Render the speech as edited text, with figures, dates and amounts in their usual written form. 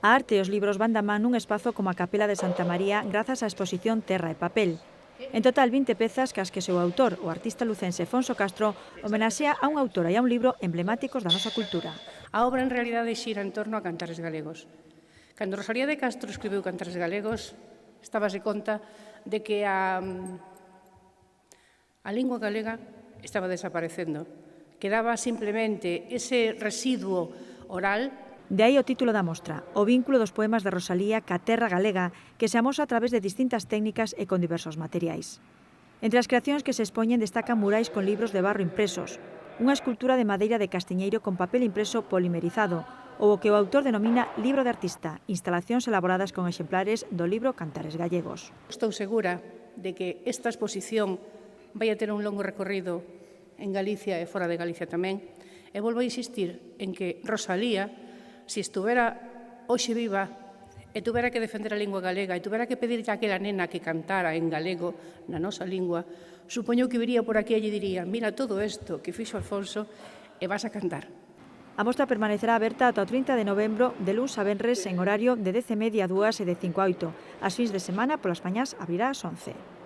A arte e os libros van da man nun espazo como a Capela de Santa María grazas á exposición Terra e Papel. En total 20 pezas cas que seu autor, o artista lucense Fonso Castro, homenaxea a un autor e a un libro emblemáticos da nosa cultura. A obra en realidade xira en torno a cantares galegos. Cando Rosalía de Castro escribiu Cantares Galegos, estábase conta de que a lingua galega estaba desaparecendo. Quedaba simplemente ese residuo oral. De aí o título da mostra, o vínculo dos poemas de Rosalía ca terra galega, que se amosa a través de distintas técnicas e con diversos materiais. Entre as creacións que se expoñen destacan murais con libros de barro impresos, unha escultura de madeira de castiñeiro con papel impreso polimerizado, ou o que o autor denomina libro de artista, instalacións elaboradas con exemplares do libro Cantares Gallegos. Estou segura de que esta exposición vai a ter un longo recorrido en Galicia e fora de Galicia tamén, e volvo a insistir en que Rosalía, se estuvera hoxe viva e tuvera que defender a lingua galega e tuvera que pedirlle a aquela nena que cantara en galego na nosa lingua, supoño que viría por aquí e lle diría: mira todo isto que fixo Alfonso e vas a cantar. A mostra permanecerá aberta ata o 30 de novembro de luns a venres en horario de 10:30 a 2 e de 5 a 8. As fins de semana polas mañás abrirá ás 11.